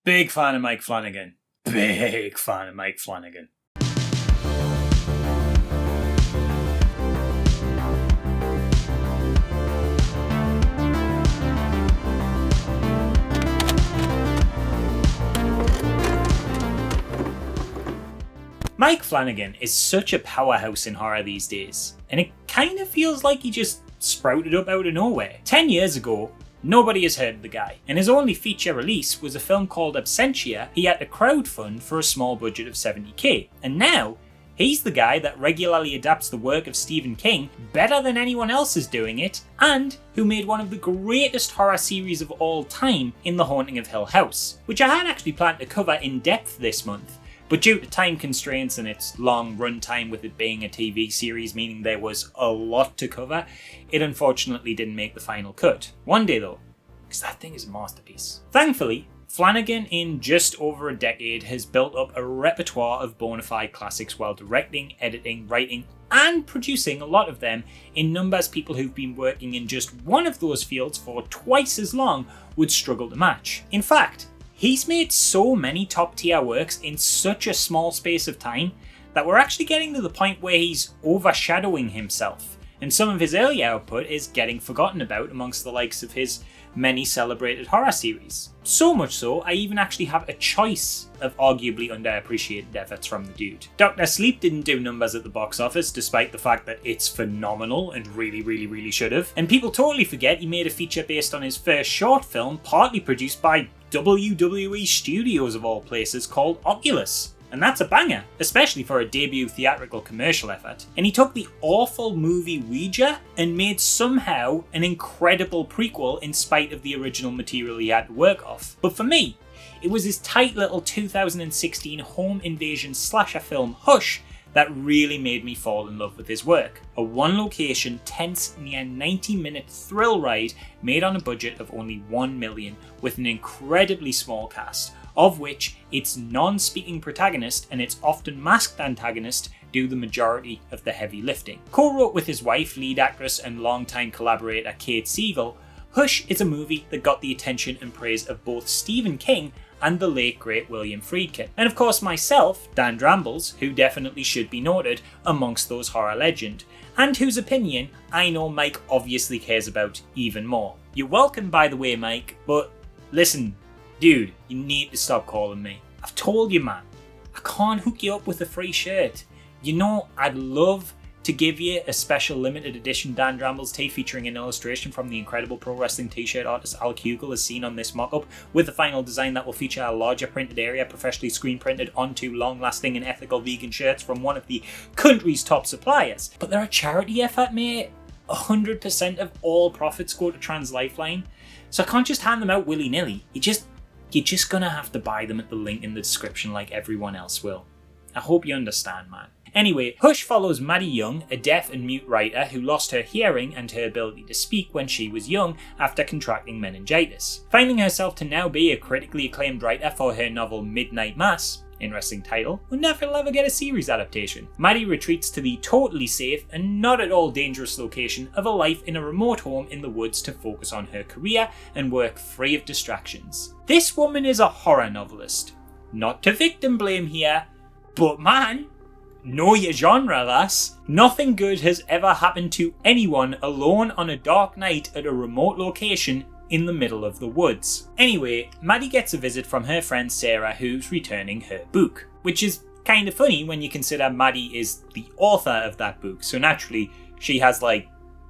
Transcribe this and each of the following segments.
Big fan of Mike Flanagan. Big fan of Mike Flanagan. Mike Flanagan is such a powerhouse in horror these days, and it kind of feels like he just sprouted up out of nowhere. 10 years ago, nobody has heard of the guy, and his only feature release was a film called Absentia he had to crowdfund for a small budget of $70k, and now he's the guy that regularly adapts the work of Stephen King better than anyone else is doing it, and who made one of the greatest horror series of all time in The Haunting of Hill House, which I had actually planned to cover in depth this month. But due to time constraints and its long runtime with it being a TV series, meaning there was a lot to cover, it unfortunately didn't make the final cut. One day though, because that thing is a masterpiece. Thankfully, Flanagan in just over a decade has built up a repertoire of bona fide classics while directing, editing, writing and producing a lot of them in numbers people who've been working in just one of those fields for twice as long would struggle to match. In fact, he's made so many top tier works in such a small space of time that we're actually getting to the point where he's overshadowing himself, and some of his early output is getting forgotten about amongst the likes of his many celebrated horror series. So much so, I even actually have a choice of arguably underappreciated efforts from the dude. Dr. Sleep didn't do numbers at the box office, despite the fact that it's phenomenal and really should have. And people totally forget he made a feature based on his first short film, partly produced by WWE Studios of all places, called Oculus. And that's a banger, especially for a debut theatrical commercial effort. And he took the awful movie Ouija and made somehow an incredible prequel in spite of the original material he had to work off. But for me, it was his tight little 2016 home invasion slasher film Hush that really made me fall in love with his work. A one-location, tense, near 90-minute thrill ride made on a budget of only $1 million with an incredibly small cast, of which its non-speaking protagonist and its often masked antagonist do the majority of the heavy lifting. Co-wrote with his wife, lead actress and longtime collaborator Kate Siegel, Hush is a movie that got the attention and praise of both Stephen King and the late great William Friedkin. And of course myself, Dan Drambles, who definitely should be noted amongst those horror legend, and whose opinion I know Mike obviously cares about even more. You're welcome by the way, Mike, but listen, dude, you need to stop calling me. I've told you, man, I can't hook you up with a free shirt. You know, I'd love to give you a special limited edition Dan Drambles tee featuring an illustration from the incredible pro wrestling t-shirt artist Al Kugel as seen on this mock-up, with a final design that will feature a larger printed area professionally screen printed onto long-lasting and ethical vegan shirts from one of the country's top suppliers. But they're a charity effort, mate. 100% of all profits go to Trans Lifeline, so I can't just hand them out willy-nilly. You're just gonna have to buy them at the link in the description like everyone else will. I hope you understand, man. Anyway, Hush follows Maddie Young, a deaf and mute writer who lost her hearing and her ability to speak when she was young after contracting meningitis. Finding herself to now be a critically acclaimed writer for her novel Midnight Mass, interesting title, will never ever get a series adaptation. Maddie retreats to the totally safe and not at all dangerous location of a life in a remote home in the woods to focus on her career and work free of distractions. This woman is a horror novelist. Not to victim blame here, but man, know your genre, lass. Nothing good has ever happened to anyone alone on a dark night at a remote location in the middle of the woods. Anyway, Maddie gets a visit from her friend Sarah, who's returning her book, which is kind of funny when you consider Maddie is the author of that book, so naturally she has like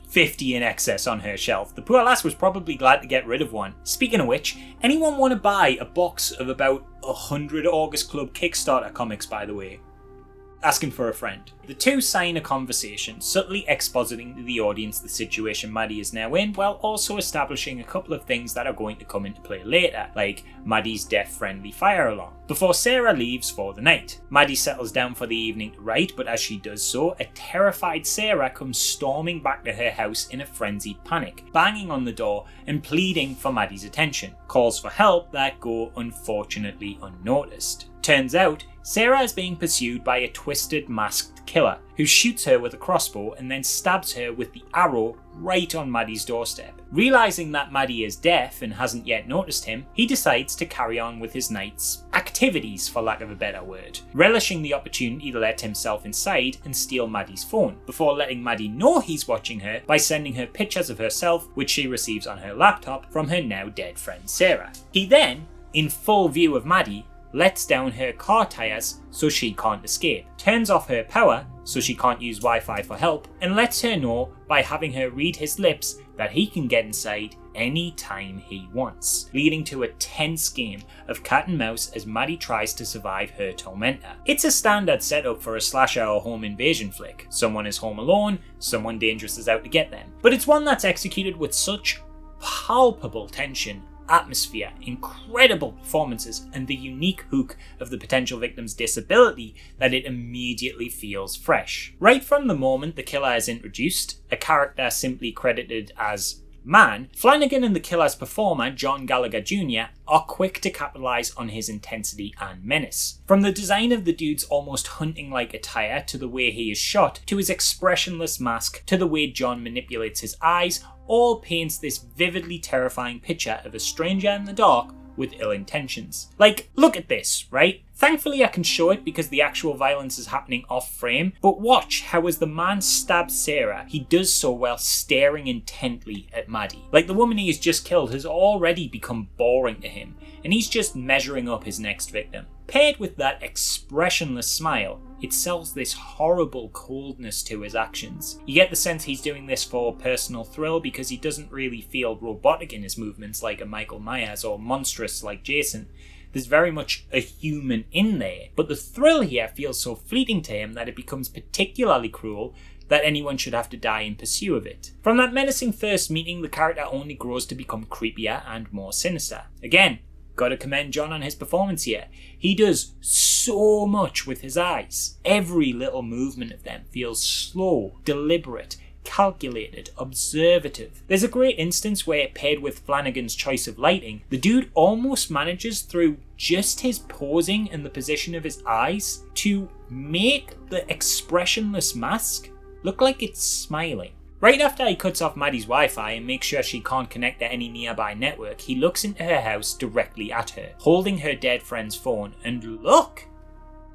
50 in excess on her shelf. The poor lass was probably glad to get rid of one. Speaking of which, anyone want to buy a box of about 100 August Club Kickstarter comics, by the way? Asking for a friend. The two sign a conversation, subtly expositing to the audience the situation Maddie is now in, while also establishing a couple of things that are going to come into play later, like Maddie's deaf-friendly fire alarm, before Sarah leaves for the night. Maddie settles down for the evening to write, but as she does so, a terrified Sarah comes storming back to her house in a frenzied panic, banging on the door and pleading for Maddie's attention. Calls for help that go unfortunately unnoticed. Turns out, Sarah is being pursued by a twisted, masked killer who shoots her with a crossbow and then stabs her with the arrow right on Maddie's doorstep. Realising that Maddie is deaf and hasn't yet noticed him, he decides to carry on with his night's activities, for lack of a better word, relishing the opportunity to let himself inside and steal Maddie's phone, before letting Maddie know he's watching her by sending her pictures of herself, which she receives on her laptop from her now dead friend Sarah. He then, in full view of Maddie, lets down her car tyres so she can't escape, turns off her power so she can't use Wi-Fi for help, and lets her know by having her read his lips that he can get inside any time he wants, leading to a tense game of cat and mouse as Maddie tries to survive her tormentor. It's a standard setup for a slasher or home invasion flick. Someone is home alone, someone dangerous is out to get them. But it's one that's executed with such palpable tension, atmosphere, incredible performances, and the unique hook of the potential victim's disability that it immediately feels fresh. Right from the moment the killer is introduced, a character simply credited as Man, Flanagan and the killer's performer, John Gallagher Jr., are quick to capitalise on his intensity and menace. From the design of the dude's almost hunting-like attire, to the way he is shot, to his expressionless mask, to the way John manipulates his eyes, all paints this vividly terrifying picture of a stranger in the dark with ill intentions. Like, look at this, right? Thankfully I can show it because the actual violence is happening off frame, but watch how as the man stabs Sarah, he does so while staring intently at Maddie. Like the woman he has just killed has already become boring to him, and he's just measuring up his next victim. Paired with that expressionless smile, it sells this horrible coldness to his actions. You get the sense he's doing this for personal thrill because he doesn't really feel robotic in his movements like a Michael Myers or monstrous like Jason. There's very much a human in there, but the thrill here feels so fleeting to him that it becomes particularly cruel that anyone should have to die in pursuit of it. From that menacing first meeting, the character only grows to become creepier and more sinister. Again, gotta commend John on his performance here. He does so much with his eyes. Every little movement of them feels slow, deliberate, calculated, observative. There's a great instance where, paired with Flanagan's choice of lighting, the dude almost manages through just his posing and the position of his eyes to make the expressionless mask look like it's smiling. Right after he cuts off Maddie's Wi-Fi and makes sure she can't connect to any nearby network, he looks into her house directly at her, holding her dead friend's phone, and look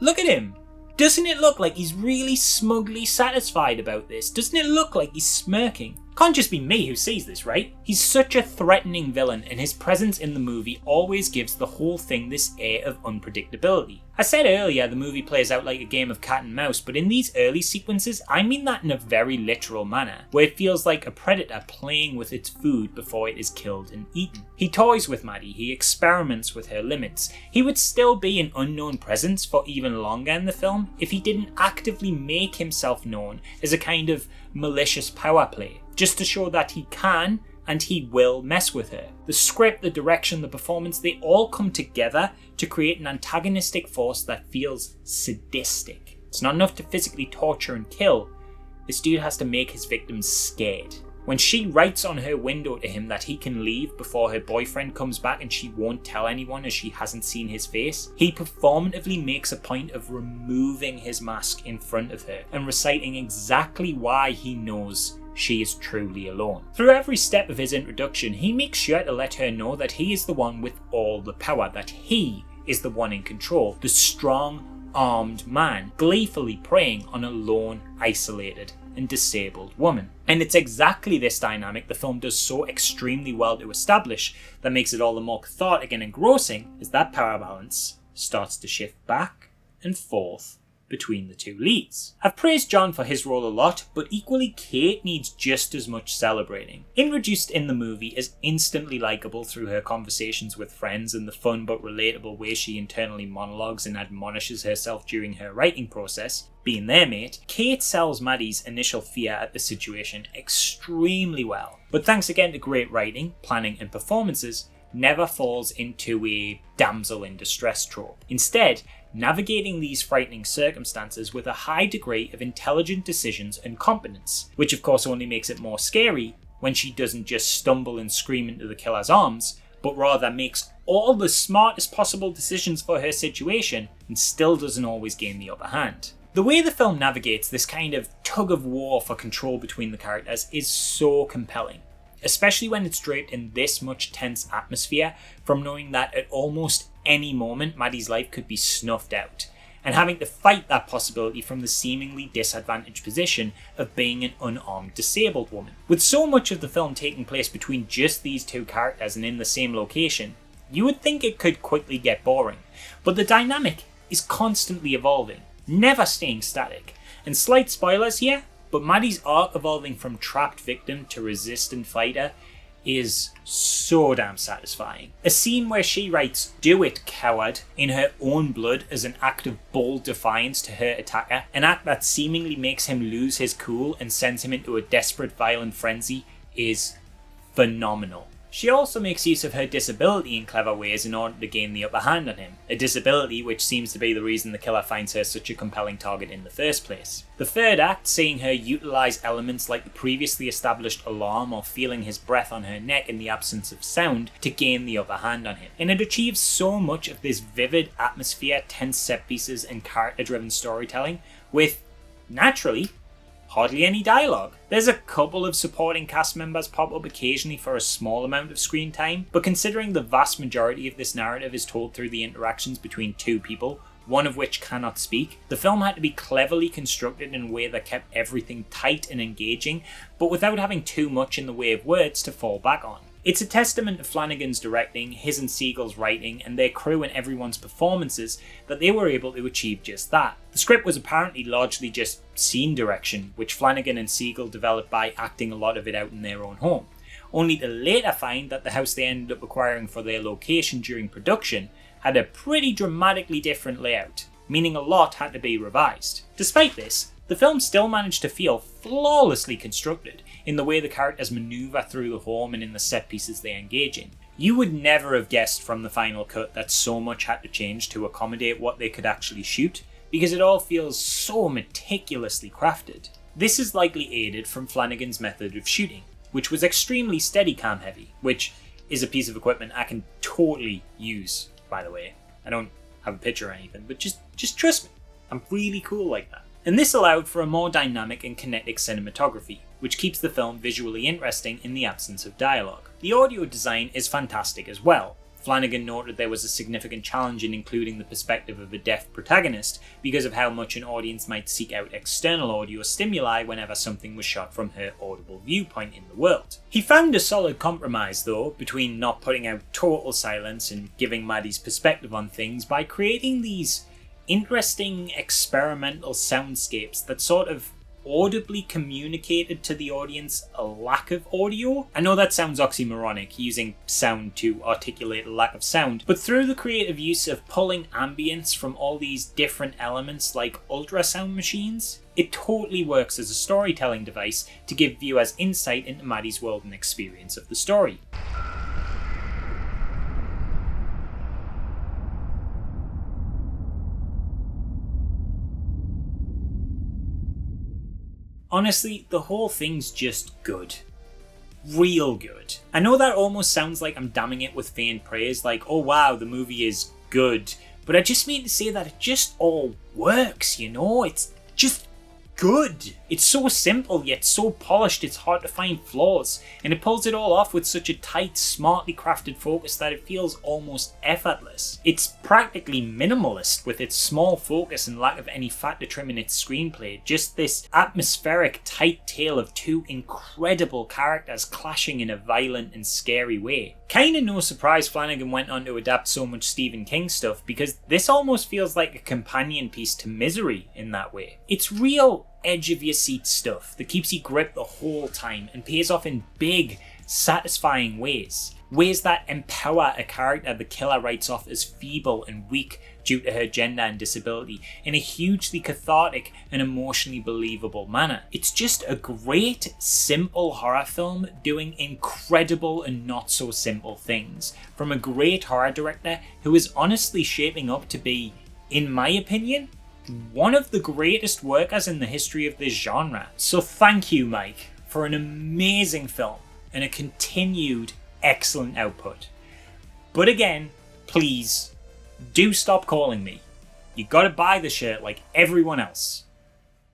at him! Doesn't it look like he's really smugly satisfied about this? Doesn't it look like he's smirking? Can't just be me who sees this, right? He's such a threatening villain, and his presence in the movie always gives the whole thing this air of unpredictability. I said earlier the movie plays out like a game of cat and mouse, but in these early sequences I mean that in a very literal manner, where it feels like a predator playing with its food before it is killed and eaten. He toys with Maddie, he experiments with her limits. He would still be an unknown presence for even longer in the film if he didn't actively make himself known as a kind of malicious power play, just to show that he can and he will mess with her. The script, the direction, the performance, they all come together to create an antagonistic force that feels sadistic. It's not enough to physically torture and kill. This dude has to make his victims scared. When she writes on her window to him that he can leave before her boyfriend comes back and she won't tell anyone as she hasn't seen his face, he performatively makes a point of removing his mask in front of her and reciting exactly why he knows she is truly alone. Through every step of his introduction, he makes sure to let her know that he is the one with all the power, that he is the one in control, the strong, armed man, gleefully preying on a lone, isolated, and disabled woman. And it's exactly this dynamic the film does so extremely well to establish that makes it all the more cathartic and engrossing as that power balance starts to shift back and forth between the two leads. I've praised John for his role a lot, but equally Kate needs just as much celebrating. Introduced in the movie is instantly likeable through her conversations with friends and the fun but relatable way she internally monologues and admonishes herself during her writing process. Being their mate, Kate sells Maddie's initial fear at the situation extremely well. But thanks again to great writing, planning and performances, never falls into a damsel in distress trope. Instead, navigating these frightening circumstances with a high degree of intelligent decisions and competence, which of course only makes it more scary when she doesn't just stumble and scream into the killer's arms, but rather makes all the smartest possible decisions for her situation and still doesn't always gain the upper hand. The way the film navigates this kind of tug of war for control between the characters is so compelling, especially when it's draped in this much tense atmosphere from knowing that at almost any moment Maddie's life could be snuffed out, and having to fight that possibility from the seemingly disadvantaged position of being an unarmed disabled woman. With so much of the film taking place between just these two characters and in the same location, you would think it could quickly get boring, but the dynamic is constantly evolving, never staying static. And slight spoilers here, but Maddie's arc evolving from trapped victim to resistant fighter is so damn satisfying. A scene where she writes "Do it, coward" in her own blood as an act of bold defiance to her attacker, an act that seemingly makes him lose his cool and sends him into a desperate violent frenzy, is phenomenal. She also makes use of her disability in clever ways in order to gain the upper hand on him, a disability which seems to be the reason the killer finds her such a compelling target in the first place. The third act, seeing her utilise elements like the previously established alarm or feeling his breath on her neck in the absence of sound to gain the upper hand on him. And it achieves so much of this vivid atmosphere, tense set pieces and character-driven storytelling with, naturally, hardly any dialogue. There's a couple of supporting cast members pop up occasionally for a small amount of screen time, but considering the vast majority of this narrative is told through the interactions between two people, one of which cannot speak, the film had to be cleverly constructed in a way that kept everything tight and engaging, but without having too much in the way of words to fall back on. It's a testament to Flanagan's directing, his and Siegel's writing, and their crew and everyone's performances that they were able to achieve just that. The script was apparently largely just scene direction, which Flanagan and Siegel developed by acting a lot of it out in their own home, only to later find that the house they ended up acquiring for their location during production had a pretty dramatically different layout, meaning a lot had to be revised. Despite this, the film still managed to feel flawlessly constructed in the way the characters maneuver through the home and in the set pieces they engage in. You would never have guessed from the final cut that so much had to change to accommodate what they could actually shoot, because it all feels so meticulously crafted. This is likely aided from Flanagan's method of shooting, which was extremely Steadicam heavy, which is a piece of equipment I can totally use, by the way. I don't have a picture or anything, but just trust me, I'm really cool like that. And this allowed for a more dynamic and kinetic cinematography, which keeps the film visually interesting in the absence of dialogue. The audio design is fantastic as well. Flanagan noted there was a significant challenge in including the perspective of a deaf protagonist because of how much an audience might seek out external audio stimuli whenever something was shot from her audible viewpoint in the world. He found a solid compromise though between not putting out total silence and giving Maddie's perspective on things by creating these interesting experimental soundscapes that sort of audibly communicated to the audience a lack of audio. I know that sounds oxymoronic, using sound to articulate a lack of sound, but through the creative use of pulling ambience from all these different elements like ultrasound machines, it totally works as a storytelling device to give viewers insight into Maddie's world and experience of the story. Honestly, the whole thing's just good. Real good. I know that almost sounds like I'm damning it with faint praise, like, oh wow, the movie is good, but I just mean to say that it just all works, you know? It's just good. It's so simple yet so polished it's hard to find flaws, and it pulls it all off with such a tight, smartly crafted focus that it feels almost effortless. It's practically minimalist with its small focus and lack of any fat to trim in its screenplay, just this atmospheric tight tale of two incredible characters clashing in a violent and scary way. Kinda no surprise Flanagan went on to adapt so much Stephen King stuff, because this almost feels like a companion piece to Misery in that way. It's real edge of your seat stuff that keeps you gripped the whole time and pays off in big, satisfying ways. Ways that empower a character the killer writes off as feeble and weak due to her gender and disability in a hugely cathartic and emotionally believable manner. It's just a great, simple horror film doing incredible and not so simple things from a great horror director who is honestly shaping up to be, in my opinion, one of the greatest workers in the history of this genre. So thank you, Mike, for an amazing film and a continued excellent output. But again, please, do stop calling me. You gotta buy the shirt like everyone else.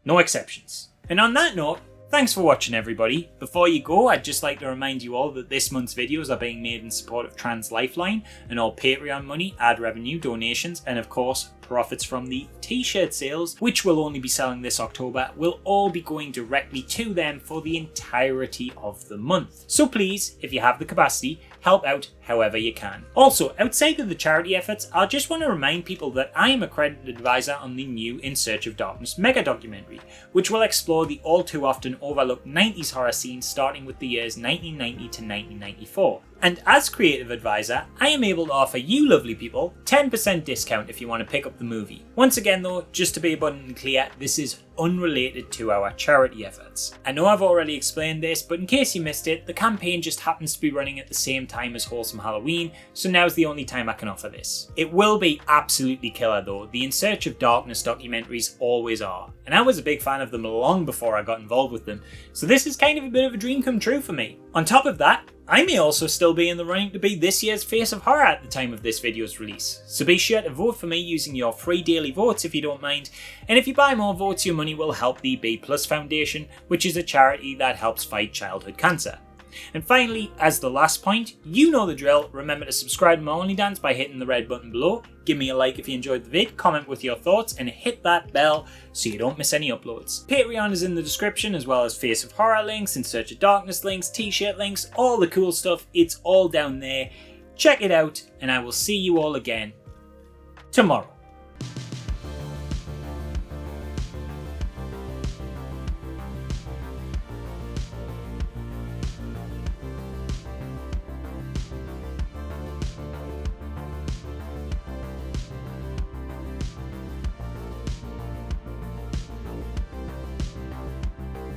No exceptions. And on that note, thanks for watching everybody. Before you go, I'd just like to remind you all that this month's videos are being made in support of Trans Lifeline, and all Patreon money, ad revenue, donations, and of course, profits from the t-shirt sales, which will only be selling this October, will all be going directly to them for the entirety of the month. So please, if you have the capacity, help out however you can. Also, outside of the charity efforts, I just want to remind people that I am accredited advisor on the new In Search of Darkness mega documentary, which will explore the all too often overlooked 90s horror scene starting with the years 1990 to 1994. And as creative advisor, I am able to offer you lovely people 10% discount if you want to pick up the movie. Once again though, just to be abundantly clear, this is unrelated to our charity efforts. I know I've already explained this, but in case you missed it, the campaign just happens to be running at the same time as Wholesome Halloween, so now's the only time I can offer this. It will be absolutely killer though, the In Search of Darkness documentaries always are, and I was a big fan of them long before I got involved with them, so this is kind of a bit of a dream come true for me. On top of that, I may also still be in the running to be this year's Face of Horror at the time of this video's release, so be sure to vote for me using your free daily votes if you don't mind, and if you buy more votes your money will help the B+ Foundation, which is a charity that helps fight childhood cancer. And finally, as the last point, you know the drill, remember to subscribe to my OnlyDance by hitting the red button below, give me a like if you enjoyed the vid, comment with your thoughts, and hit that bell so you don't miss any uploads. Patreon is in the description, as well as Face of Horror links, In Search of Darkness links, t-shirt links, all the cool stuff, it's all down there. Check it out, and I will see you all again tomorrow.